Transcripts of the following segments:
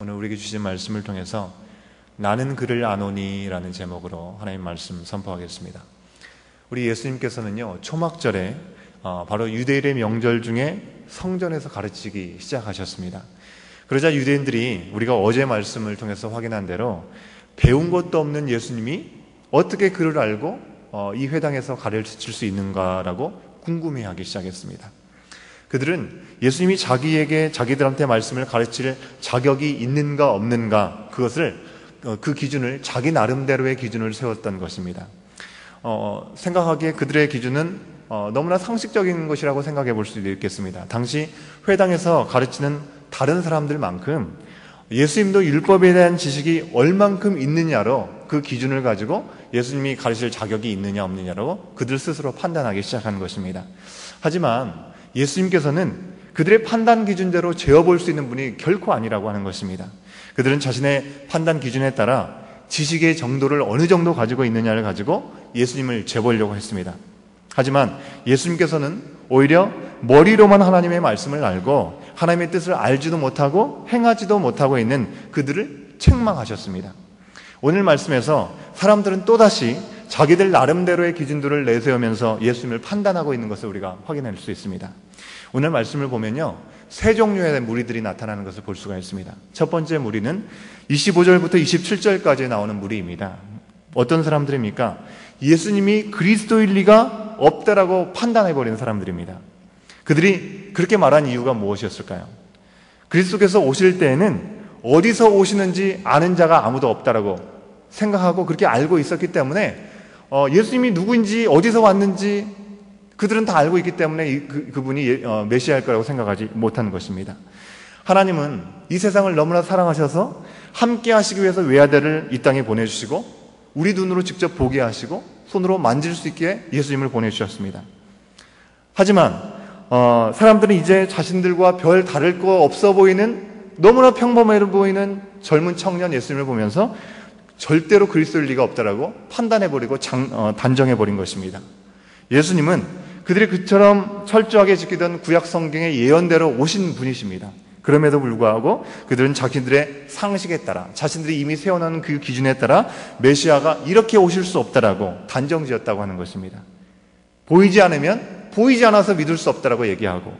오늘 우리에게 주신 말씀을 통해서 나는 그를 아노니 라는 제목으로 하나님 말씀 선포하겠습니다. 우리 예수님께서는요, 초막절에 바로 유대인의 명절 중에 성전에서 가르치기 시작하셨습니다. 그러자 유대인들이 우리가 어제 말씀을 통해서 확인한 대로 배운 것도 없는 예수님이 어떻게 그를 알고 이 회당에서 가르칠 수 있는가라고 궁금해하기 시작했습니다. 그들은 예수님이 자기들한테 말씀을 가르칠 자격이 있는가 없는가, 그 기준을 자기 나름대로의 기준을 세웠던 것입니다. 생각하기에 그들의 기준은 너무나 상식적인 것이라고 생각해 볼 수도 있겠습니다. 당시 회당에서 가르치는 다른 사람들만큼 예수님도 율법에 대한 지식이 얼만큼 있느냐로 그 기준을 가지고 예수님이 가르칠 자격이 있느냐 없느냐로 그들 스스로 판단하기 시작한 것입니다. 하지만 예수님께서는 그들의 판단 기준대로 재어볼 수 있는 분이 결코 아니라고 하는 것입니다. 그들은 자신의 판단 기준에 따라 지식의 정도를 어느 정도 가지고 있느냐를 가지고 예수님을 재보려고 했습니다. 하지만 예수님께서는 오히려 머리로만 하나님의 말씀을 알고 하나님의 뜻을 알지도 못하고 행하지도 못하고 있는 그들을 책망하셨습니다. 오늘 말씀에서 사람들은 또다시 자기들 나름대로의 기준들을 내세우면서 예수님을 판단하고 있는 것을 우리가 확인할 수 있습니다. 오늘 말씀을 보면요, 세 종류의 무리들이 나타나는 것을 볼 수가 있습니다. 첫 번째 무리는 25절부터 27절까지 나오는 무리입니다. 어떤 사람들입니까? 예수님이 그리스도일 리가 없다라고 판단해버리는 사람들입니다. 그들이 그렇게 말한 이유가 무엇이었을까요? 그리스도께서 오실 때에는 어디서 오시는지 아는 자가 아무도 없다라고 생각하고 그렇게 알고 있었기 때문에 예수님이 누구인지 어디서 왔는지 그들은 다 알고 있기 때문에 그분이 메시아일 거라고 생각하지 못한 것입니다. 하나님은 이 세상을 너무나 사랑하셔서 함께 하시기 위해서 외아들을 이 땅에 보내주시고 우리 눈으로 직접 보게 하시고 손으로 만질 수 있게 예수님을 보내주셨습니다. 하지만 사람들은 이제 자신들과 별 다를 거 없어 보이는, 너무나 평범해 보이는 젊은 청년 예수님을 보면서 절대로 그리스도일 리가 없다라고 판단해버리고 단정해버린 것입니다. 예수님은 그들이 그처럼 철저하게 지키던 구약 성경의 예언대로 오신 분이십니다. 그럼에도 불구하고 그들은 자기들의 상식에 따라, 자신들이 이미 세워놓은 그 기준에 따라 메시아가 이렇게 오실 수 없다라고 단정지었다고 하는 것입니다. 보이지 않으면 보이지 않아서 믿을 수 없다라고 얘기하고,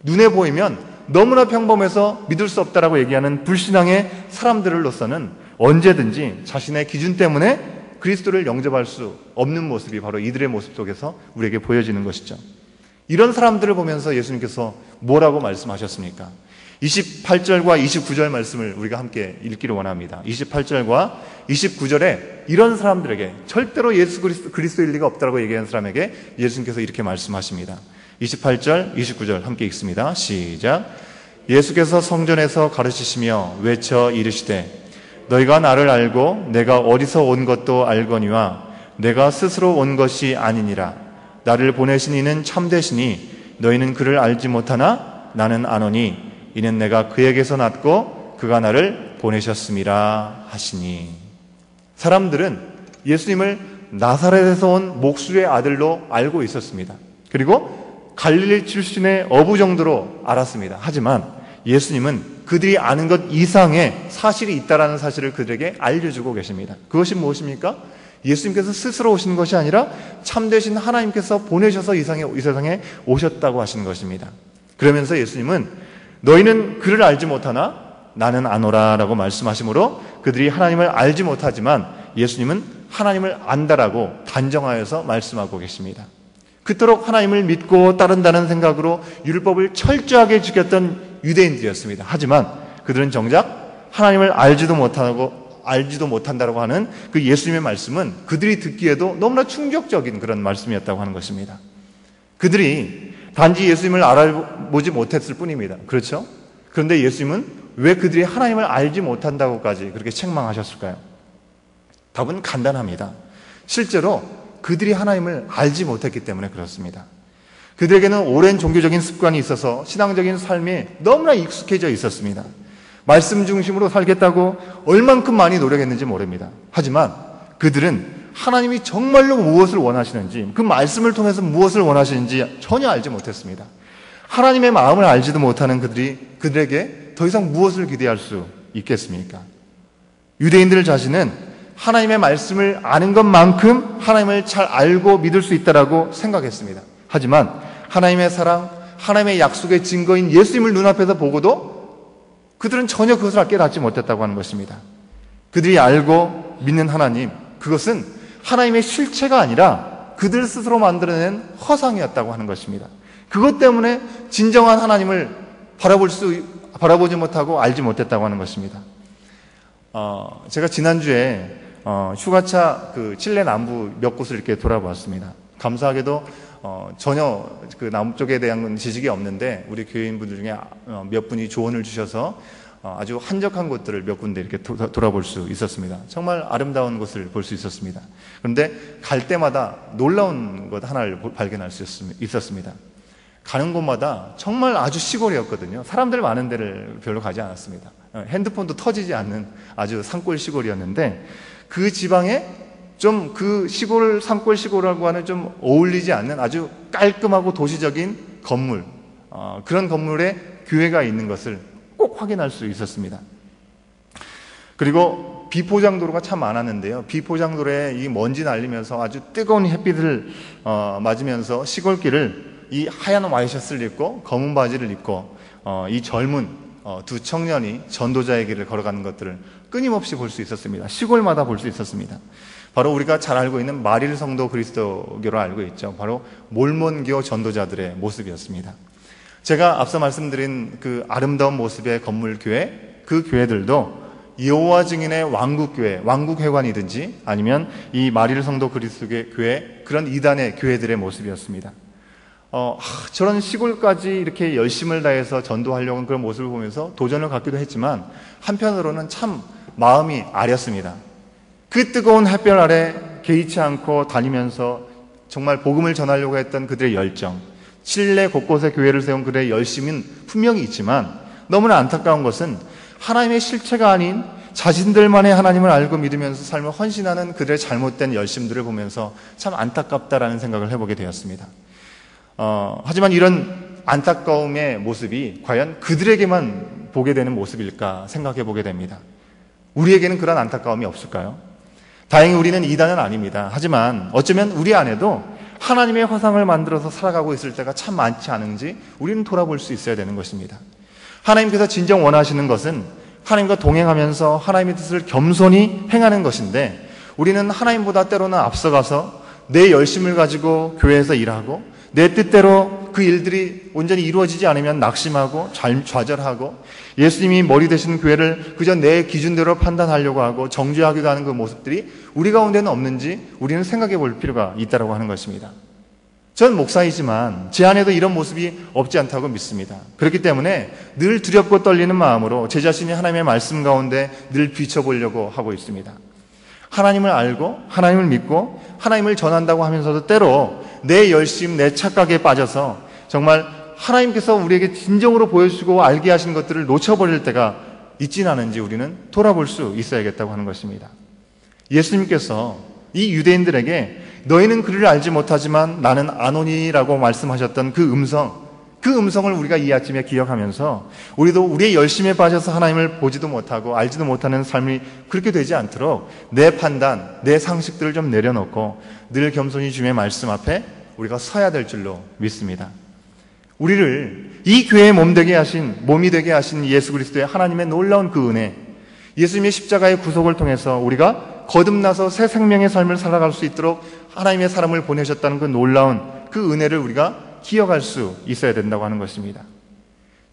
눈에 보이면 너무나 평범해서 믿을 수 없다라고 얘기하는 불신앙의 사람들로서는 언제든지 자신의 기준 때문에 그리스도를 영접할 수 없는 모습이 바로 이들의 모습 속에서 우리에게 보여지는 것이죠. 이런 사람들을 보면서 예수님께서 뭐라고 말씀하셨습니까? 28절과 29절 말씀을 우리가 함께 읽기를 원합니다. 28절과 29절에 이런 사람들에게, 절대로 예수 그리스도일 리가 없다고 얘기하는 사람에게 예수님께서 이렇게 말씀하십니다. 28절, 29절 함께 읽습니다. 시작. 예수께서 성전에서 가르치시며 외쳐 이르시되 너희가 나를 알고 내가 어디서 온 것도 알거니와 내가 스스로 온 것이 아니니라. 나를 보내신 이는 참되시니 너희는 그를 알지 못하나 나는 아노니 이는 내가 그에게서 났고 그가 나를 보내셨음이라 하시니. 사람들은 예수님을 나사렛에서 온 목수의 아들로 알고 있었습니다. 그리고 갈릴리 출신의 어부 정도로 알았습니다. 하지만 예수님은 그들이 아는 것 이상의 사실이 있다라는 사실을 그들에게 알려주고 계십니다. 그것이 무엇입니까? 예수님께서 스스로 오신 것이 아니라 참되신 하나님께서 보내셔서 이 세상에 오셨다고 하시는 것입니다. 그러면서 예수님은 너희는 그를 알지 못하나 나는 아노라 라고 말씀하시므로 그들이 하나님을 알지 못하지만 예수님은 하나님을 안다라고 단정하여서 말씀하고 계십니다. 그토록 하나님을 믿고 따른다는 생각으로 율법을 철저하게 지켰던 유대인들이었습니다. 하지만 그들은 정작 하나님을 알지도 못한다라고 하는 그 예수님의 말씀은 그들이 듣기에도 너무나 충격적인 그런 말씀이었다고 하는 것입니다. 그들이 단지 예수님을 알아보지 못했을 뿐입니다. 그렇죠? 그런데 예수님은 왜 그들이 하나님을 알지 못한다고까지 그렇게 책망하셨을까요? 답은 간단합니다. 실제로 그들이 하나님을 알지 못했기 때문에 그렇습니다. 그들에게는 오랜 종교적인 습관이 있어서 신앙적인 삶에 너무나 익숙해져 있었습니다. 말씀 중심으로 살겠다고 얼만큼 많이 노력했는지 모릅니다. 하지만 그들은 하나님이 정말로 무엇을 원하시는지, 그 말씀을 통해서 무엇을 원하시는지 전혀 알지 못했습니다. 하나님의 마음을 알지도 못하는 그들에게 더 이상 무엇을 기대할 수 있겠습니까? 유대인들 자신은 하나님의 말씀을 아는 것만큼 하나님을 잘 알고 믿을 수 있다라고 생각했습니다. 하지만 하나님의 사랑, 하나님의 약속의 증거인 예수님을 눈앞에서 보고도 그들은 전혀 그것을 깨닫지 못했다고 하는 것입니다. 그들이 알고 믿는 하나님, 그것은 하나님의 실체가 아니라 그들 스스로 만들어낸 허상이었다고 하는 것입니다. 그것 때문에 진정한 하나님을 바라보지 못하고 알지 못했다고 하는 것입니다. 제가 지난주에 휴가차 칠레 남부 몇 곳을 이렇게 돌아보았습니다. 감사하게도 전혀 그 남쪽에 대한 지식이 없는데 우리 교인분들 중에 몇 분이 조언을 주셔서 아주 한적한 곳들을 몇 군데 이렇게 돌아볼 수 있었습니다. 정말 아름다운 곳을 볼 수 있었습니다. 그런데 갈 때마다 놀라운 것 하나를 발견할 수 있었습니다. 가는 곳마다 정말 아주 시골이었거든요. 사람들 많은 데를 별로 가지 않았습니다. 핸드폰도 터지지 않는 아주 산골 시골이었는데 그 지방에 좀 그 시골, 산골 시골이라고 하는 좀 어울리지 않는 아주 깔끔하고 도시적인 건물, 그런 건물에 교회가 있는 것을 꼭 확인할 수 있었습니다. 그리고 비포장도로가 참 많았는데요. 비포장도로에 이 먼지 날리면서 아주 뜨거운 햇빛을 맞으면서 시골길을 이 하얀 와이셔츠를 입고 검은 바지를 입고 이 젊은 두 청년이 전도자의 길을 걸어가는 것들을 끊임없이 볼 수 있었습니다. 시골마다 볼 수 있었습니다. 바로 우리가 잘 알고 있는 마릴 성도 그리스도교로 알고 있죠. 바로 몰몬교 전도자들의 모습이었습니다. 제가 앞서 말씀드린 그 아름다운 모습의 건물교회, 그 교회들도 여호와 증인의 왕국교회, 왕국회관이든지 아니면 이 마릴 성도 그리스도교 교회, 그런 이단의 교회들의 모습이었습니다. 저런 시골까지 이렇게 열심을 다해서 전도하려고 하는 그런 모습을 보면서 도전을 갖기도 했지만 한편으로는 참 마음이 아렸습니다. 그 뜨거운 햇볕 아래 개의치 않고 다니면서 정말 복음을 전하려고 했던 그들의 열정, 칠레 곳곳에 교회를 세운 그들의 열심은 분명히 있지만 너무나 안타까운 것은 하나님의 실체가 아닌 자신들만의 하나님을 알고 믿으면서 삶을 헌신하는 그들의 잘못된 열심들을 보면서 참 안타깝다라는 생각을 해보게 되었습니다. 하지만 이런 안타까움의 모습이 과연 그들에게만 보게 되는 모습일까 생각해 보게 됩니다. 우리에게는 그런 안타까움이 없을까요? 다행히 우리는 이단은 아닙니다. 하지만 어쩌면 우리 안에도 하나님의 화상을 만들어서 살아가고 있을 때가 참 많지 않은지 우리는 돌아볼 수 있어야 되는 것입니다. 하나님께서 진정 원하시는 것은 하나님과 동행하면서 하나님의 뜻을 겸손히 행하는 것인데 우리는 하나님보다 때로는 앞서가서 내 열심을 가지고 교회에서 일하고 내 뜻대로 그 일들이 온전히 이루어지지 않으면 낙심하고 좌절하고 예수님이 머리 되시는 교회를 그저 내 기준대로 판단하려고 하고 정죄하기도 하는 그 모습들이 우리 가운데는 없는지 우리는 생각해 볼 필요가 있다고 하는 것입니다. 전 목사이지만 제 안에도 이런 모습이 없지 않다고 믿습니다. 그렇기 때문에 늘 두렵고 떨리는 마음으로 제 자신이 하나님의 말씀 가운데 늘 비춰보려고 하고 있습니다. 하나님을 알고 하나님을 믿고 하나님을 전한다고 하면서도 때로 내 열심, 내 착각에 빠져서 정말 하나님께서 우리에게 진정으로 보여주시고 알게 하신 것들을 놓쳐버릴 때가 있진 않은지 우리는 돌아볼 수 있어야겠다고 하는 것입니다. 예수님께서 이 유대인들에게 너희는 그를 알지 못하지만 나는 아노니라고 말씀하셨던 그 음성을 우리가 이 아침에 기억하면서 우리도 우리의 열심에 빠져서 하나님을 보지도 못하고 알지도 못하는 삶이 그렇게 되지 않도록 내 판단, 내 상식들을 좀 내려놓고 늘 겸손히 주님의 말씀 앞에 우리가 서야 될 줄로 믿습니다. 우리를 이 교회의 몸이 되게 하신 예수 그리스도의 하나님의 놀라운 그 은혜, 예수님의 십자가의 구속을 통해서 우리가 거듭나서 새 생명의 삶을 살아갈 수 있도록 하나님의 사람을 보내셨다는 그 놀라운 그 은혜를 우리가 기억할 수 있어야 된다고 하는 것입니다.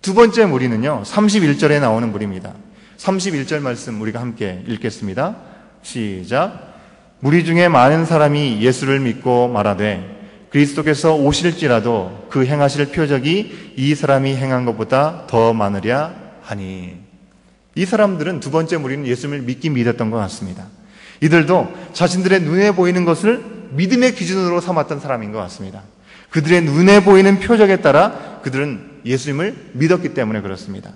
두 번째 무리는요, 31절에 나오는 무리입니다. 31절 말씀 우리가 함께 읽겠습니다. 시작. 무리 중에 많은 사람이 예수를 믿고 말하되 그리스도께서 오실지라도 그 행하실 표적이 이 사람이 행한 것보다 더 많으랴 하니. 이 사람들은 두 번째 무리는 예수님을 믿긴 믿었던 것 같습니다. 이들도 자신들의 눈에 보이는 것을 믿음의 기준으로 삼았던 사람인 것 같습니다. 그들의 눈에 보이는 표적에 따라 그들은 예수님을 믿었기 때문에 그렇습니다.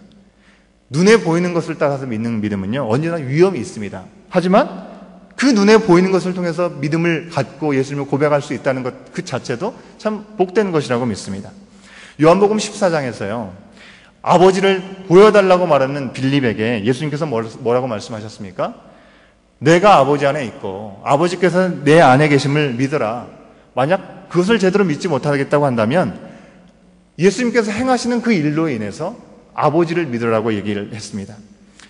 눈에 보이는 것을 따라서 믿는 믿음은요, 언제나 위험이 있습니다. 하지만 그 눈에 보이는 것을 통해서 믿음을 갖고 예수님을 고백할 수 있다는 것 그 자체도 참 복된 것이라고 믿습니다. 요한복음 14장에서요, 아버지를 보여달라고 말하는 빌립에게 예수님께서 뭐라고 말씀하셨습니까? 내가 아버지 안에 있고 아버지께서 내 안에 계심을 믿어라. 만약 그것을 제대로 믿지 못하겠다고 한다면 예수님께서 행하시는 그 일로 인해서 아버지를 믿으라고 얘기를 했습니다.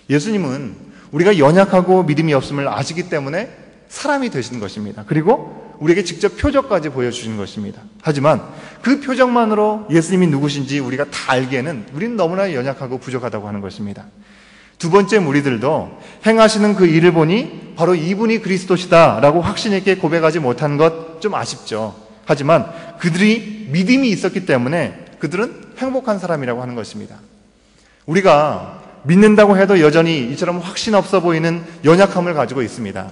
예수님은 우리가 연약하고 믿음이 없음을 아시기 때문에 사람이 되신 것입니다. 그리고 우리에게 직접 표적까지 보여주시는 것입니다. 하지만 그 표적만으로 예수님이 누구신지 우리가 다 알기에는 우리는 너무나 연약하고 부족하다고 하는 것입니다. 두 번째 무리들도 행하시는 그 일을 보니 바로 이분이 그리스도시다 라고 확신 있게 고백하지 못한 것 좀 아쉽죠. 하지만 그들이 믿음이 있었기 때문에 그들은 행복한 사람이라고 하는 것입니다. 우리가 믿는다고 해도 여전히 이처럼 확신 없어 보이는 연약함을 가지고 있습니다.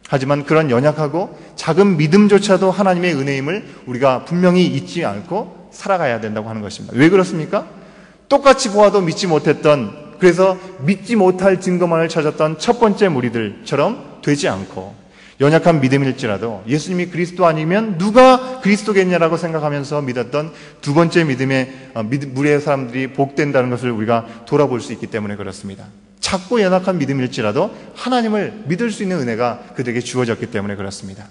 하지만 그런 연약하고 작은 믿음조차도 하나님의 은혜임을 우리가 분명히 잊지 않고 살아가야 된다고 하는 것입니다. 왜 그렇습니까? 똑같이 보아도 믿지 못했던, 그래서 믿지 못할 증거만을 찾았던 첫 번째 무리들처럼 되지 않고 연약한 믿음일지라도 예수님이 그리스도 아니면 누가 그리스도겠냐라고 생각하면서 믿었던 두 번째 믿음의 무리의 사람들이 복된다는 것을 우리가 돌아볼 수 있기 때문에 그렇습니다. 작고 연약한 믿음일지라도 하나님을 믿을 수 있는 은혜가 그들에게 주어졌기 때문에 그렇습니다.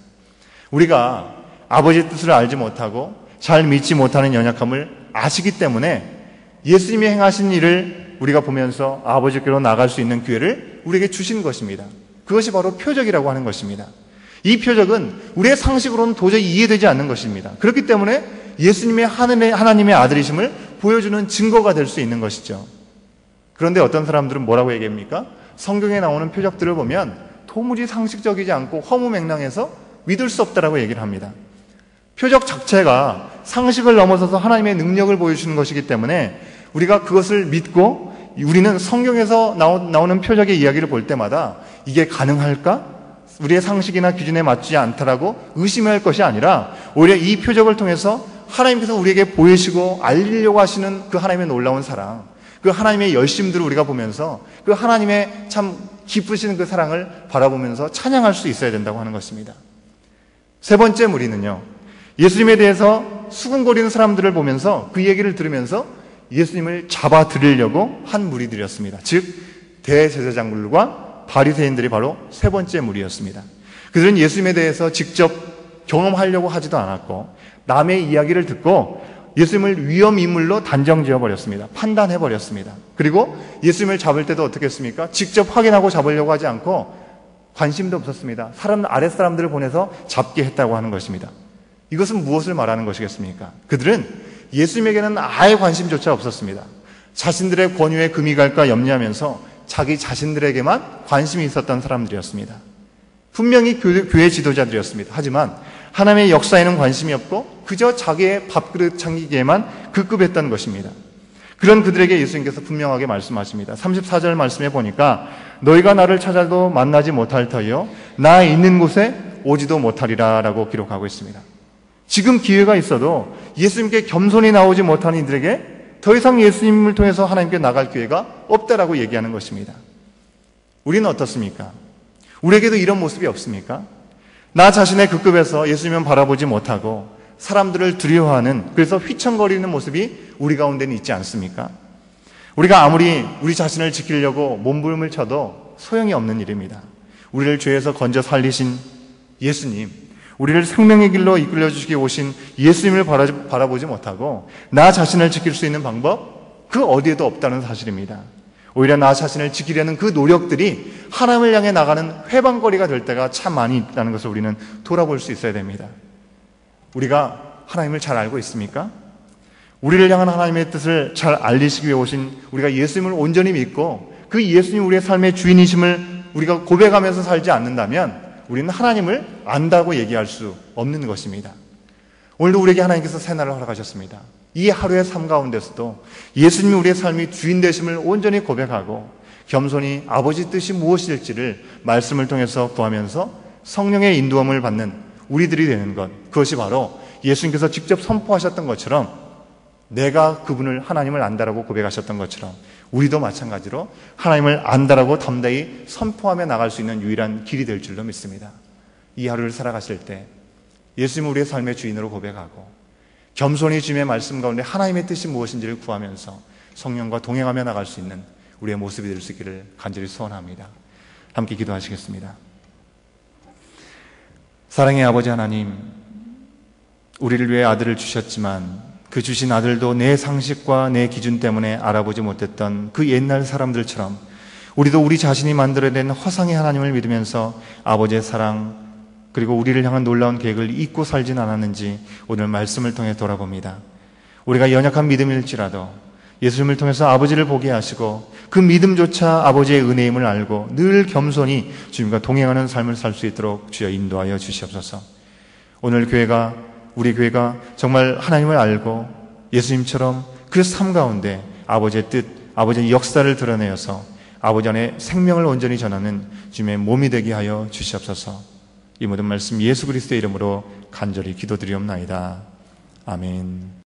우리가 아버지의 뜻을 알지 못하고 잘 믿지 못하는 연약함을 아시기 때문에 예수님이 행하신 일을 우리가 보면서 아버지께로 나갈 수 있는 기회를 우리에게 주신 것입니다. 그것이 바로 표적이라고 하는 것입니다. 이 표적은 우리의 상식으로는 도저히 이해되지 않는 것입니다. 그렇기 때문에 예수님의 하나님의 아들이심을 보여주는 증거가 될 수 있는 것이죠. 그런데 어떤 사람들은 뭐라고 얘기합니까? 성경에 나오는 표적들을 보면 도무지 상식적이지 않고 허무맹랑해서 믿을 수 없다라고 얘기를 합니다. 표적 자체가 상식을 넘어서서 하나님의 능력을 보여주는 것이기 때문에 우리가 그것을 믿고 우리는 성경에서 나오는 표적의 이야기를 볼 때마다 이게 가능할까? 우리의 상식이나 기준에 맞지 않다라고 의심할 것이 아니라 오히려 이 표적을 통해서 하나님께서 우리에게 보이시고 알리려고 하시는 그 하나님의 놀라운 사랑, 그 하나님의 열심들을 우리가 보면서 그 하나님의 참 기쁘시는 그 사랑을 바라보면서 찬양할 수 있어야 된다고 하는 것입니다. 세 번째 무리는요, 예수님에 대해서 수군거리는 사람들을 보면서 그 얘기를 들으면서 예수님을 잡아들이려고 한 무리들이었습니다. 즉 대제사장들과 바리새인들이 바로 세 번째 무리였습니다. 그들은 예수님에 대해서 직접 경험하려고 하지도 않았고 남의 이야기를 듣고 예수님을 위험인물로 단정지어버렸습니다. 판단해버렸습니다. 그리고 예수님을 잡을 때도 어떻게 했습니까? 직접 확인하고 잡으려고 하지 않고 관심도 없었습니다. 아랫사람들을 보내서 잡게 했다고 하는 것입니다. 이것은 무엇을 말하는 것이겠습니까? 그들은 예수님에게는 아예 관심조차 없었습니다. 자신들의 권유에 금이 갈까 염려하면서 자기 자신들에게만 관심이 있었던 사람들이었습니다. 분명히 교회 지도자들이었습니다. 하지만 하나님의 역사에는 관심이 없고 그저 자기의 밥그릇 챙기기에만 급급했던 것입니다. 그런 그들에게 예수님께서 분명하게 말씀하십니다. 34절 말씀에 보니까 너희가 나를 찾아도 만나지 못할 터이요 나 있는 곳에 오지도 못하리라 라고 기록하고 있습니다. 지금 기회가 있어도 예수님께 겸손히 나오지 못하는 이들에게 더 이상 예수님을 통해서 하나님께 나갈 기회가 없다라고 얘기하는 것입니다. 우리는 어떻습니까? 우리에게도 이런 모습이 없습니까? 나 자신의 급급에서 예수님을 바라보지 못하고 사람들을 두려워하는, 그래서 휘청거리는 모습이 우리 가운데는 있지 않습니까? 우리가 아무리 우리 자신을 지키려고 몸부림을 쳐도 소용이 없는 일입니다. 우리를 죄에서 건져 살리신 예수님, 우리를 생명의 길로 이끌려 주시기 오신 예수님을 바라보지 못하고 나 자신을 지킬 수 있는 방법, 그 어디에도 없다는 사실입니다. 오히려 나 자신을 지키려는 그 노력들이 하나님을 향해 나가는 회방거리가 될 때가 참 많이 있다는 것을 우리는 돌아볼 수 있어야 됩니다. 우리가 하나님을 잘 알고 있습니까? 우리를 향한 하나님의 뜻을 잘 알리시기 위해 오신 우리가 예수님을 온전히 믿고 그 예수님 우리의 삶의 주인이심을 우리가 고백하면서 살지 않는다면 우리는 하나님을 안다고 얘기할 수 없는 것입니다. 오늘도 우리에게 하나님께서 새날을 허락하셨습니다. 이 하루의 삶 가운데서도 예수님이 우리의 삶의 주인 되심을 온전히 고백하고 겸손히 아버지 뜻이 무엇일지를 말씀을 통해서 구하면서 성령의 인도함을 받는 우리들이 되는 것, 그것이 바로 예수님께서 직접 선포하셨던 것처럼 내가 그분을 하나님을 안다라고 고백하셨던 것처럼 우리도 마찬가지로 하나님을 안다라고 담대히 선포하며 나갈 수 있는 유일한 길이 될 줄로 믿습니다. 이 하루를 살아가실 때 예수님을 우리의 삶의 주인으로 고백하고 겸손히 주님의 말씀 가운데 하나님의 뜻이 무엇인지를 구하면서 성령과 동행하며 나갈 수 있는 우리의 모습이 될 수 있기를 간절히 소원합니다. 함께 기도하시겠습니다. 사랑의 아버지 하나님, 우리를 위해 아들을 주셨지만 그 주신 아들도 내 상식과 내 기준 때문에 알아보지 못했던 그 옛날 사람들처럼 우리도 우리 자신이 만들어낸 허상의 하나님을 믿으면서 아버지의 사랑 그리고 우리를 향한 놀라운 계획을 잊고 살진 않았는지 오늘 말씀을 통해 돌아봅니다. 우리가 연약한 믿음일지라도 예수님을 통해서 아버지를 보게 하시고 그 믿음조차 아버지의 은혜임을 알고 늘 겸손히 주님과 동행하는 삶을 살 수 있도록 주여 인도하여 주시옵소서. 오늘 우리 교회가 정말 하나님을 알고 예수님처럼 그 삶 가운데 아버지의 뜻, 아버지의 역사를 드러내어서 아버지 안에 생명을 온전히 전하는 주님의 몸이 되게 하여 주시옵소서. 이 모든 말씀 예수 그리스도의 이름으로 간절히 기도드리옵나이다. 아멘.